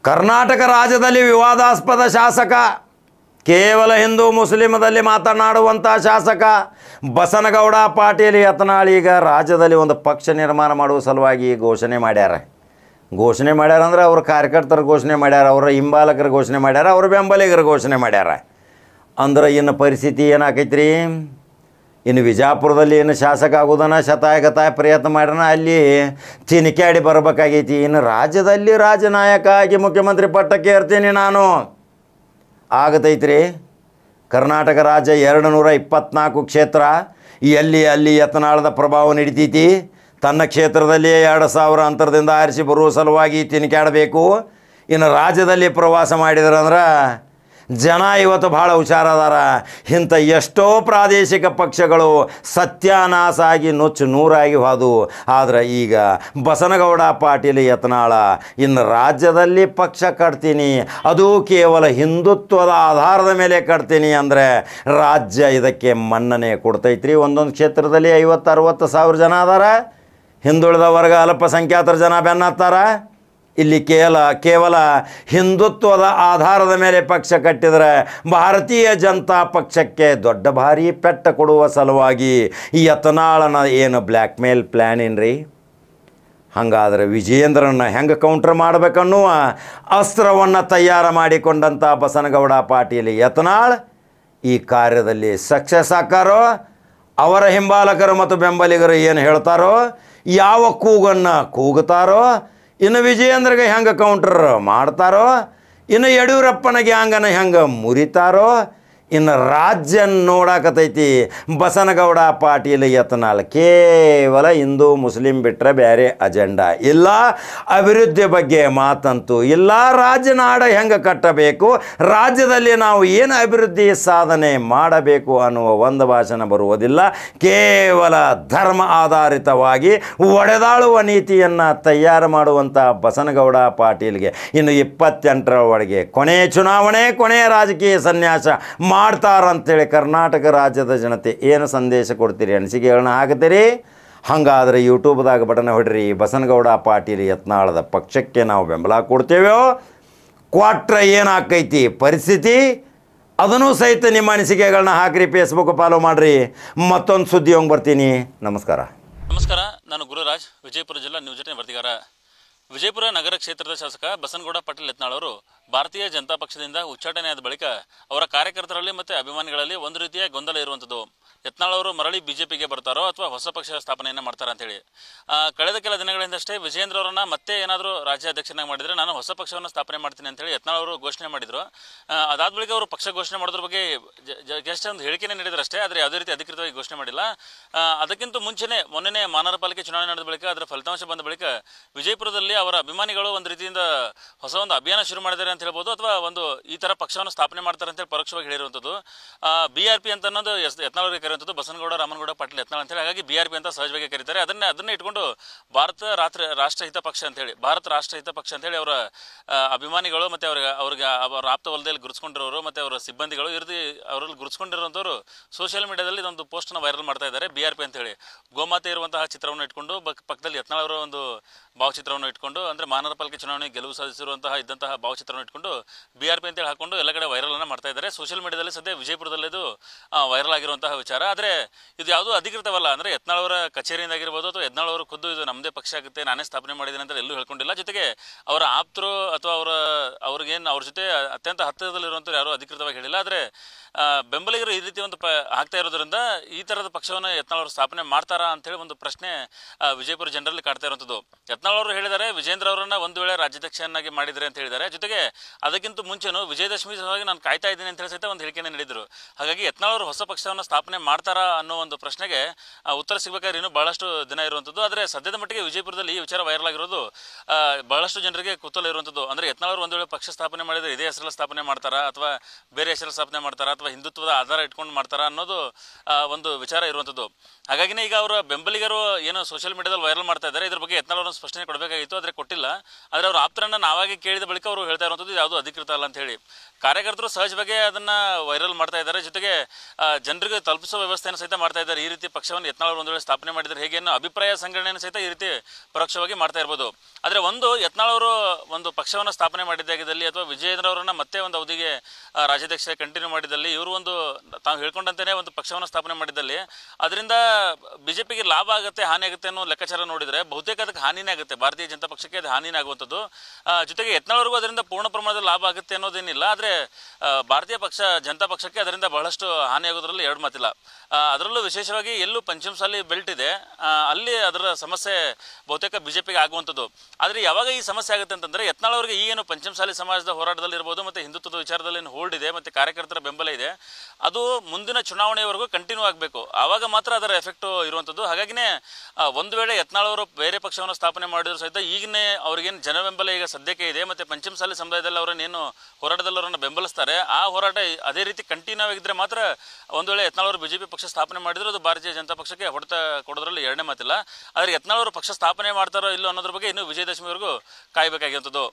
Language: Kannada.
ಕರ್ನಾಟಕ ರಾಜ್ಯದಲ್ಲಿ ವಿವಾದಾಸ್ಪದ ಶಾಸಕ, ಕೇವಲ ಹಿಂದೂ ಮುಸ್ಲಿಮದಲ್ಲಿ ಮಾತನಾಡುವಂಥ ಶಾಸಕ ಬಸನಗೌಡ ಪಾಟೀಲ್ ಯತ್ನಾಳ್ ಈಗ ರಾಜ್ಯದಲ್ಲಿ ಒಂದು ಪಕ್ಷ ನಿರ್ಮಾಣ ಮಾಡುವ ಸಲುವಾಗಿ ಘೋಷಣೆ ಮಾಡ್ಯಾರ ಅಂದ್ರೆ ಅವ್ರ ಕಾರ್ಯಕರ್ತರು ಘೋಷಣೆ ಮಾಡ್ಯಾರ, ಅವರ ಹಿಂಬಾಲಕರು ಘೋಷಣೆ ಮಾಡ್ಯಾರ, ಅವ್ರ ಬೆಂಬಲಿಗರು ಘೋಷಣೆ ಮಾಡ್ಯಾರ. ಅಂದ್ರೆ ಇನ್ನು ಪರಿಸ್ಥಿತಿ ಏನಾಕೈತ್ರಿ, ಇನ್ನು ವಿಜಾಪುರದಲ್ಲಿ ಏನು ಶಾಸಕ ಆಗೋದನ್ನ ಶತಾಯಗತಾಯ ಪ್ರಯತ್ನ ಮಾಡ್ಯಾನ, ಅಲ್ಲಿ ಚಿನಿಕ್ಯಾಡಿ ಬರಬೇಕಾಗೈತಿ. ಇನ್ನು ರಾಜ್ಯದಲ್ಲಿ ರಾಜನಾಯಕ ಆಗಿ ಮುಖ್ಯಮಂತ್ರಿ ಪಟ್ಟಕ್ಕೆ ಏರ್ತೀನಿ ನಾನು, ಆಗತೈತ್ರಿ. ಕರ್ನಾಟಕ ರಾಜ್ಯ 224 ಕ್ಷೇತ್ರ, ಅಲ್ಲಿ ಯತ್ನಾಳದ ಪ್ರಭಾವ ನಡೀತೈತಿ. ತನ್ನ ಕ್ಷೇತ್ರದಲ್ಲಿ 2000 ಅಂತರದಿಂದ ಆರಿಸಿ ಬರುವ ಸಲುವಾಗಿ ತಿನ್ಕ್ಯಾಡಬೇಕು. ಇನ್ನು ರಾಜ್ಯದಲ್ಲಿ ಪ್ರವಾಸ ಮಾಡಿದ್ರಂದ್ರೆ ಜನ ಇವತ್ತು ಭಾಳ ಹುಷಾರದಾರ. ಇಂಥ ಎಷ್ಟೋ ಪ್ರಾದೇಶಿಕ ಪಕ್ಷಗಳು ಸತ್ಯಾನಾಶ ಆಗಿ ನುಚ್ಚು ನೂರಾಗಿ ಹೋದು. ಆದರೆ ಈಗ ಬಸನಗೌಡ ಪಾಟೀಲ್ ಯತ್ನಾಳ ಇನ್ನು ರಾಜ್ಯದಲ್ಲಿ ಪಕ್ಷ ಕಟ್ತೀನಿ, ಅದು ಕೇವಲ ಹಿಂದುತ್ವದ ಆಧಾರದ ಮೇಲೆ ಕಟ್ತೀನಿ ಅಂದರೆ ರಾಜ್ಯ ಇದಕ್ಕೆ ಮನ್ನಣೆ ಕೊಡ್ತೈತ್ರಿ. ಒಂದೊಂದು ಕ್ಷೇತ್ರದಲ್ಲಿ 50-60 ಸಾವಿರ ಜನ ಅದಾರ, ಹಿಂದುಳಿದ ವರ್ಗ ಅಲ್ಪಸಂಖ್ಯಾತರ ಜನ ಬೆನ್ನತ್ತಾರ. ಇಲ್ಲಿ ಕೇವಲ ಹಿಂದುತ್ವದ ಆಧಾರದ ಮೇಲೆ ಪಕ್ಷ ಕಟ್ಟಿದರೆ ಭಾರತೀಯ ಜನತಾ ಪಕ್ಷಕ್ಕೆ ದೊಡ್ಡ ಭಾರಿ ಪೆಟ್ಟ ಕೊಡುವ ಸಲುವಾಗಿ ಯತ್ನಾಳನ ಏನು ಬ್ಲ್ಯಾಕ್ ಮೇಲ್ ಪ್ಲ್ಯಾನ್ ಏನ್ರಿ. ಹಾಗಾದರೆ ವಿಜಯೇಂದ್ರನ ಹೆಂಗೆ ಕೌಂಟರ್ ಮಾಡಬೇಕನ್ನುವ ಅಸ್ತ್ರವನ್ನು ತಯಾರು ಮಾಡಿಕೊಂಡಂಥ ಬಸನಗೌಡ ಪಾಟೀಲ್ ಯತ್ನಾಳ್ ಈ ಕಾರ್ಯದಲ್ಲಿ ಸಕ್ಸಸ್ ಆಕಾರೋ, ಅವರ ಹಿಂಬಾಲಕರು ಮತ್ತು ಬೆಂಬಲಿಗರು ಏನು ಹೇಳ್ತಾರೋ, ಯಾವ ಕೂಗನ್ನು ಕೂಗುತ್ತಾರೋ, ಇನ್ನು ವಿಜಯೇಂದ್ರಗೆ ಹೆಂಗೆ ಕೌಂಟರ್ ಮಾಡ್ತಾರೋ, ಇನ್ನು ಯಡಿಯೂರಪ್ಪನ ಗ್ಯಾಂಗನ ಹೆಂಗೆ ಮುರಿತಾರೋ, ಇನ್ನು ರಾಜ್ಯ ನೋಡಾಕತೈತಿ ಬಸನಗೌಡ ಪಾಟೀಲ್ ಯತ್ನಾಳ್. ಕೇವಲ ಹಿಂದೂ ಮುಸ್ಲಿಂ ಬಿಟ್ಟರೆ ಬೇರೆ ಅಜೆಂಡಾ ಇಲ್ಲ, ಅಭಿವೃದ್ಧಿ ಬಗ್ಗೆ ಮಾತಂತೂ ಇಲ್ಲ. ರಾಜ್ಯನಾಡ ಹೆಂಗೆ ಕಟ್ಟಬೇಕು, ರಾಜ್ಯದಲ್ಲಿ ನಾವು ಏನು ಅಭಿವೃದ್ಧಿ ಸಾಧನೆ ಮಾಡಬೇಕು ಅನ್ನುವ ಒಂದು ಭಾಷಣ ಬರುವುದಿಲ್ಲ. ಕೇವಲ ಧರ್ಮ ಆಧಾರಿತವಾಗಿ ಒಡೆದಾಳುವ ನೀತಿಯನ್ನು ತಯಾರು ಮಾಡುವಂಥ ಬಸನಗೌಡ ಪಾಟೀಲ್ಗೆ ಇನ್ನು 28ರ ಒಳಗೆ ಕೊನೆಯ ಚುನಾವಣೆ, ಕೊನೆಯ ರಾಜಕೀಯ ಸನ್ಯಾಸ ಮಾಡ್ತಾರಂತೇಳಿ ಕರ್ನಾಟಕ ರಾಜ್ಯದ ಜನತೆ ಏನು ಸಂದೇಶ ಕೊಡ್ತೀರಿ, ಅನಿಸಿಕೆಗಳನ್ನ ಹಾಕ್ತೀರಿ? ಹಾಗಾದರೆ ಯೂಟ್ಯೂಬ್ದಾಗ ಬಟನ್ ಹೊಡ್ರಿ, ಬಸನಗೌಡ ಪಾಟೀಲ್ ಯತ್ನಾಳದ ಪಕ್ಷಕ್ಕೆ ನಾವು ಬೆಂಬಲ ಕೊಡ್ತೇವೋ, ಕ್ವಾಟ್ರ ಏನಾಕೈತಿ ಪರಿಸ್ಥಿತಿ ಅದನ್ನು ಸಹಿತ ನಿಮ್ಮ ಅನಿಸಿಕೆಗಳನ್ನ ಹಾಕಿರಿ. ಫೇಸ್ಬುಕ್ ಫಾಲೋ ಮಾಡಿರಿ. ಮತ್ತೊಂದು ಸುದ್ದಿ ಹೋಗಿ ಬರ್ತೀನಿ. ನಮಸ್ಕಾರ. ನಾನು ಗುರುರಾಜ್, ವಿಜಯಪುರ ಜಿಲ್ಲಾ ನ್ಯೂಸ್ 18 ವರದಿಗಾರ. ವಿಜಯಪುರ ನಗರ ಕ್ಷೇತ್ರದ ಶಾಸಕ ಬಸನಗೌಡ ಪಾಟೀಲ್ ಯತ್ನಾಳ್ ಅವರು ಭಾರತೀಯ ಜನತಾ ಪಕ್ಷದಿಂದ ಉಚ್ಚಾಟನೆಯಾದ ಬಳಿಕ ಅವರ ಕಾರ್ಯಕರ್ತರಲ್ಲಿ ಮತ್ತು ಅಭಿಮಾನಿಗಳಲ್ಲಿ ಒಂದು ರೀತಿಯ ಗೊಂದಲ ಇರುವಂಥದ್ದು. ಯತ್ನಾಳ್ ಅವರು ಮರಳಿ ಬಿಜೆಪಿಗೆ ಬರ್ತಾರೋ ಅಥವಾ ಹೊಸ ಪಕ್ಷ ಸ್ಥಾಪನೆಯನ್ನು ಮಾಡ್ತಾರ ಅಂತೇಳಿ. ಕಳೆದ ಕೆಲ ದಿನಗಳಿಂದಷ್ಟೇ ವಿಜಯೇಂದ್ರ ಅವರನ್ನ ಮತ್ತೆ ಏನಾದರೂ ರಾಜ್ಯಾಧ್ಯಕ್ಷನಾಗಿ ಮಾಡಿದರೆ ನಾನು ಹೊಸ ಪಕ್ಷವನ್ನು ಸ್ಥಾಪನೆ ಮಾಡ್ತೀನಿ ಅಂತೇಳಿ ಯತ್ನಾಳ್ ಅವರು ಘೋಷಣೆ ಮಾಡಿದರು. ಅದಾದ ಬಳಿಕ ಅವರು ಪಕ್ಷ ಘೋಷಣೆ ಮಾಡೋದ್ರ ಬಗ್ಗೆ ಜಸ್ಟ್ ಒಂದು ಹೇಳಿಕೆನೇ ನೀಡಿದ್ರು ಅಷ್ಟೇ, ಆದರೆ ಯಾವುದೇ ರೀತಿ ಅಧಿಕೃತವಾಗಿ ಘೋಷಣೆ ಮಾಡಿಲ್ಲ. ಅದಕ್ಕಿಂತ ಮುಂಚೆನೇ ಮೊನ್ನೆ ಮಹಾನಗರ ಪಾಲಿಕೆ ಚುನಾವಣೆ ನಡೆದ ಬಳಿಕ ಅದರ ಫಲಿತಾಂಶ ಬಂದ ಬಳಿಕ ವಿಜಯಪುರದಲ್ಲಿ ಅವರ ಅಭಿಮಾನಿಗಳು ಒಂದು ರೀತಿಯಿಂದ ಹೊಸ ಒಂದು ಅಭಿಯಾನ ಶುರು ಮಾಡಿದ್ದಾರೆ ಅಂತ ಹೇಳ್ಬೋದು, ಅಥವಾ ಒಂದು ಈ ಥರ ಪಕ್ಷವನ್ನು ಸ್ಥಾಪನೆ ಮಾಡ್ತಾರೆ ಅಂತೇಳಿ ಪರೋಕ್ಷವಾಗಿ ಹೇಳಿರುವಂಥದ್ದು. BRP ಅಂತ ಅನ್ನೋದು ಯತ್ನಾಳ್ ಅವರಿಗೆ ಕರೆಯುವಂಥದ್ದು, ಬಸನಗೌಡ ರಾಮನಗೌಡ ಪಾಟೀಲ್ ಯತ್ನಾಳ್ ಅಂತೇಳಿ. ಹಾಗಾಗಿ BRP ಅಂತ ಸಹಜವಾಗಿ ಕರೀತಾರೆ. ಅದನ್ನೇ ಇಟ್ಕೊಂಡು ಭಾರತ ರಾಷ್ಟ್ರಹಿತ ಪಕ್ಷ ಅಂತೇಳಿ, ಭಾರತ ರಾಷ್ಟ್ರಹಿತ ಪಕ್ಷ ಅಂತೇಳಿ ಅವರ ಅಭಿಮಾನಿಗಳು ಮತ್ತು ಅವ್ರಿಗೆ ಅವರ ಆಪ್ತ ವಲಯದಲ್ಲಿ ಗುರುತಿಸ್ಕೊಂಡಿರೋರು ಮತ್ತು ಅವರ ಸಿಬ್ಬಂದಿಗಳು ಅವರಲ್ಲಿ ಗುರುತಿಸ್ಕೊಂಡಿರುವಂಥವ್ರು ಸೋಷಿಯಲ್ ಮೀಡಿಯಾದಲ್ಲಿ ಇದೊಂದು ಪೋಸ್ಟನ್ನು ವೈರಲ್ ಮಾಡ್ತಾ ಇದ್ದಾರೆ. BRP ಅಂತೇಳಿ ಗೋಮಾತೆ ಇರುವಂತಹ ಚಿತ್ರವನ್ನು ಇಟ್ಕೊಂಡು ಪಕ್ಕದಲ್ಲಿ ಯತ್ನಾಳ್ ಅವರ ಒಂದು ಭಾವಚಿತ್ರವನ್ನು ಇಟ್ಕೊಂಡು, ಅಂದರೆ ಮಹಾನಗರ ಪಾಲಿಕೆ ಚುನಾವಣೆ ಗೆಲುವು ಇದ್ದಂತಹ ಭಾವಚಿತ್ರವನ್ನು ಇಟ್ಕೊಂಡು BRP ಅಂತೇಳಿ ಹಾಕೊಂಡು ಎಲ್ಲ ಕಡೆ ವೈರಲ್ ಅನ್ನು ಮಾಡ್ತಾ ಇದ್ದಾರೆ. ಸೋಷಿಯಲ್ ಮೀಡಿಯಾದಲ್ಲಿ ಸದ್ಯ ವಿಜಯಪುರದಲ್ಲಿ ಇದು ವೈರಲ್ ಆಗಿರುವಂತಹ ವಿಚಾರ. ಆದರೆ ಇದು ಯಾವುದೂ ಅಧಿಕೃತವಲ್ಲ. ಅಂದರೆ ಯತ್ನಾಳ್ ಅವರ ಕಚೇರಿಯಿಂದ ಆಗಿರ್ಬೋದು ಅಥವಾ ಯತ್ನಾಳ್ ಅವರು ಖುದ್ದು ಇದು ನಮ್ಮದೇ ಪಕ್ಷ ಆಗುತ್ತೆ, ನಾನೇ ಸ್ಥಾಪನೆ ಮಾಡಿದ್ದೀನಿ ಅಂತ ಎಲ್ಲೂ ಹೇಳ್ಕೊಂಡಿಲ್ಲ. ಜೊತೆಗೆ ಅವರ ಆಪ್ತರು ಅಥವಾ ಅವ್ರಿಗೇನು ಅವ್ರ ಜೊತೆ ಅತ್ಯಂತ ಹತ್ತಿರದಲ್ಲಿರುವಂಥವ್ರು ಯಾರೂ ಅಧಿಕೃತವಾಗಿ ಹೇಳಿಲ್ಲ. ಆದರೆ ಬೆಂಬಲಿಗರು ಈ ರೀತಿ ಒಂದು ಆಗ್ತಾ ಇರೋದ್ರಿಂದ ಈ ಥರದ ಪಕ್ಷವನ್ನು ಯತ್ನಾಳ್ ಅವರು ಸ್ಥಾಪನೆ ಮಾಡ್ತಾರಾ ಅಂತೇಳಿ ಒಂದು ಪ್ರಶ್ನೆ ವಿಜಯಪುರ ಜನರಲ್ಲಿ ಕಾಡ್ತಾ ಇರುವಂಥದ್ದು. ಯತ್ನಾಳ್ ಅವರು ಹೇಳಿದ್ದಾರೆ ವಿಜೇಂದ್ರ ಅವರನ್ನ ಒಂದು ವೇಳೆ ರಾಜ್ಯಾಧ್ಯಕ್ಷನಾಗಿ ಮಾಡಿದರೆ ಅಂತ ಹೇಳಿದ್ದಾರೆ. ಜೊತೆಗೆ ಅದಕ್ಕಿಂತ ಮುಂಚೆನೂ ವಿಜಯದಶಮಿ ಸಲುವಾಗಿ ನಾನು ಕಾಯ್ತಾ ಇದ್ದೀನಿ ಅಂತ ಹೇಳಿ ಸಹಿತ ಒಂದು ಹೇಳಿಕೆಯನ್ನು ನೀಡಿದರು. ಹಾಗಾಗಿ ಯತ್ನಾಳ್ ಅವರು ಹೊಸ ಪಕ್ಷವನ್ನು ಸ್ಥಾಪನೆ ಮಾಡ್ತಾರಾ ಅನ್ನೋ ಒಂದು ಪ್ರಶ್ನೆಗೆ ಉತ್ತರ ಸಿಗಬೇಕಾದ್ರೆ ಇನ್ನೂ ಬಹಳಷ್ಟು ದಿನ ಇರುವಂಥದ್ದು. ಆದರೆ ಸದ್ಯದ ಮಟ್ಟಿಗೆ ವಿಜಯಪುರದಲ್ಲಿ ಈ ವಿಚಾರ ವೈರಲ್ ಆಗಿರೋದು ಬಹಳಷ್ಟು ಜನರಿಗೆ ಕುತೂಹಲ ಇರುವಂಥದ್ದು. ಅಂದರೆ ಯತ್ನಾಳ್ ಅವರು ಒಂದು ವೇಳೆ ಪಕ್ಷ ಸ್ಥಾಪನೆ ಮಾಡಿದರೆ ಇದೇ ಹೆಸರಲ್ಲಿ ಸ್ಥಾಪನೆ ಮಾಡ್ತಾರಾ ಅಥವಾ ಬೇರೆ ಹೆಸರಲ್ಲಿ ಸ್ಥಾಪನೆ ಮಾಡ್ತಾರಾ ಅಥವಾ ಹಿಂದುತ್ವದ ಆಧಾರ ಇಟ್ಕೊಂಡು ಮಾಡ್ತಾರಾ ಅನ್ನೋದು ಒಂದು ವಿಚಾರ ಇರುವಂಥದ್ದು. ಹಾಗಾಗಿನೇ ಈಗ ಅವರ ಬೆಂಬಲಿಗರು ಏನು ಸೋಷಿಯಲ್ ಮೀಡಿಯಾದಲ್ಲಿ ವೈರಲ್ ಮಾಡ್ತಾ ಇದ್ದಾರೆ, ಇದ್ರ ಬಗ್ಗೆ ಯತ್ನಾಳ್ ಅವರನ್ನು ಸ್ಪಷ್ಟನೆ ಕೊಡಬೇಕಾಗಿತ್ತು, ಆದರೆ ಕೊಟ್ಟಿಲ್ಲ. ಆದರೆ ಅವ್ರ ಆಪ್ತರನ್ನ ನಾವಾಗಿ ಕೇಳಿದ ಬಳಿಕ ಅವರು ಹೇಳ್ತಾ ಇರುವಂಥದ್ದು ಯಾವುದು ಅಧಿಕೃತ ಅಲ್ಲ ಅಂತ ಹೇಳಿ. ಕಾರ್ಯಕರ್ತರು ಸಹಜವಾಗಿ ಅದನ್ನು ವೈರಲ್ ಮಾಡ್ತಾ ಇದ್ದಾರೆ. ಜೊತೆಗೆ ಜನರಿಗೆ ತಲುಪಿಸೋ ಮಾಡಿಸೋ ವ್ಯವಸ್ಥೆಯನ್ನು ಸಹಿತ ಮಾಡ್ತಾ ಇದ್ದಾರೆ. ಈ ರೀತಿ ಪಕ್ಷವನ್ನು ಯತ್ನಾಳ್ ಅವರು ಒಂದು ವೇಳೆ ಸ್ಥಾಪನೆ ಮಾಡಿದರೆ ಹೇಗೆ ಅನ್ನೋ ಅಭಿಪ್ರಾಯ ಸಂಗ್ರಹಣೆಯನ್ನು ಸಹಿತ ಈ ರೀತಿ ಪರೋಕ್ಷವಾಗಿ ಮಾಡ್ತಾ ಇರ್ಬೋದು. ಆದರೆ ಒಂದು ಯತ್ನಾಳ್ ಅವರು ಒಂದು ಪಕ್ಷವನ್ನು ಸ್ಥಾಪನೆ ಮಾಡಿದ್ದಾಗಿದ್ದಲ್ಲಿ ಅಥವಾ ವಿಜಯೇಂದ್ರ ಅವರನ್ನ ಮತ್ತೆ ಒಂದು ಅವಧಿಗೆ ರಾಜ್ಯಾಧ್ಯಕ್ಷ ಕಂಟಿನ್ಯೂ ಮಾಡಿದಲ್ಲಿ, ಇವರು ಒಂದು ತಾವು ಹೇಳ್ಕೊಂಡಂತೆಯೇ ಒಂದು ಪಕ್ಷವನ್ನು ಸ್ಥಾಪನೆ ಮಾಡಿದ್ದಲ್ಲಿ ಅದರಿಂದ ಬಿಜೆಪಿಗೆ ಲಾಭ ಆಗುತ್ತೆ ಹಾನಿ ಆಗುತ್ತೆ ಅನ್ನೋ ಲೆಕ್ಕಾಚಾರ ನೋಡಿದರೆ ಬಹುತೇಕ ಅದಕ್ಕೆ ಹಾನಿನೇ ಆಗುತ್ತೆ. ಭಾರತೀಯ ಜನತಾ ಪಕ್ಷಕ್ಕೆ ಅದು ಹಾನಿನೇ ಆಗುವಂಥದ್ದು. ಜೊತೆಗೆ ಯತ್ನಾಳ್ ಅವರಿಗೂ ಅದರಿಂದ ಪೂರ್ಣ ಪ್ರಮಾಣದಲ್ಲಿ ಲಾಭ ಆಗುತ್ತೆ ಅನ್ನೋದೇನಿಲ್ಲ. ಆದರೆ ಭಾರತೀಯ ಜನತಾ ಪಕ್ಷಕ್ಕೆ ಅದರಿಂದ ಬಹಳಷ್ಟು ಹಾನಿ ಆಗೋದ್ರಲ್ಲಿ ಎರಡು ಮಾತಿಲ್ಲ. ಅದರಲ್ಲೂ ವಿಶೇಷವಾಗಿ ಎಲ್ಲೂ ಪಂಚಮಸಾಲಿ ಬೆಲ್ಟ್ ಇದೆ ಅಲ್ಲಿ ಅದರ ಸಮಸ್ಯೆ ಬಹುತೇಕ ಬಿಜೆಪಿಗೆ ಆಗುವಂಥದ್ದು. ಆದರೆ ಯಾವಾಗ ಈ ಸಮಸ್ಯೆ ಆಗುತ್ತೆ ಅಂತಂದರೆ, ಯತ್ನಾಳ್ ಅವರಿಗೆ ಈಗೇನು ಪಂಚಮಸಾಲಿ ಸಮಾಜದ ಹೋರಾಟದಲ್ಲಿ ಇರ್ಬೋದು ಮತ್ತು ಹಿಂದುತ್ವದ ವಿಚಾರದಲ್ಲಿ ಏನು ಹೋಲ್ಡ್ ಇದೆ ಮತ್ತು ಕಾರ್ಯಕರ್ತರ ಬೆಂಬಲ ಇದೆ, ಅದು ಮುಂದಿನ ಚುನಾವಣೆಯವರೆಗೂ ಕಂಟಿನ್ಯೂ ಆಗಬೇಕು. ಆವಾಗ ಮಾತ್ರ ಅದರ ಎಫೆಕ್ಟು ಇರುವಂಥದ್ದು. ಹಾಗಾಗಿನೇ ಒಂದು ವೇಳೆ ಯತ್ನಾಳ್ ಅವರು ಬೇರೆ ಪಕ್ಷವನ್ನು ಸ್ಥಾಪನೆ ಮಾಡಿದ್ರು ಸಹಿತ ಈಗನೇ ಅವ್ರಿಗೇನು ಜನ ಬೆಂಬಲ ಈಗ ಸದ್ಯಕ್ಕೆ ಇದೆ ಮತ್ತು ಪಂಚಮಸಾಲಿ ಸಮುದಾಯದಲ್ಲಿ ಅವರನ್ನೇನು ಹೋರಾಟದಲ್ಲಿ ಅವರನ್ನು ಬೆಂಬಲಿಸ್ತಾರೆ, ಆ ಹೋರಾಟ ಅದೇ ರೀತಿ ಕಂಟಿನ್ಯೂ ಆಗಿದ್ರೆ ಮಾತ್ರ ಒಂದು ವೇಳೆ ಯತ್ನಾಳ್ ಅವರು ಬಿಜೆಪಿ ಪಕ್ಷ ಸ್ಥಾಪನೆ ಮಾಡಿದ್ರು ಅದು ಭಾರತೀಯ ಜನತಾ ಪಕ್ಷಕ್ಕೆ ಹೊಡೆತ ಕೊಡೋದ್ರಲ್ಲಿ ಎರಡನೇ ಮಾತಿಲ್ಲ. ಆದರೆ ಯತ್ನಾಳ್ ಅವರು ಪಕ್ಷ ಸ್ಥಾಪನೆ ಮಾಡ್ತಾರೋ ಇಲ್ಲೋ ಅನ್ನೋದ್ರ ಬಗ್ಗೆ ಇನ್ನೂ ವಿಜಯದಶಮಿವರೆಗೂ ಕಾಯಬೇಕಾಗಿರುವಂಥದ್ದು.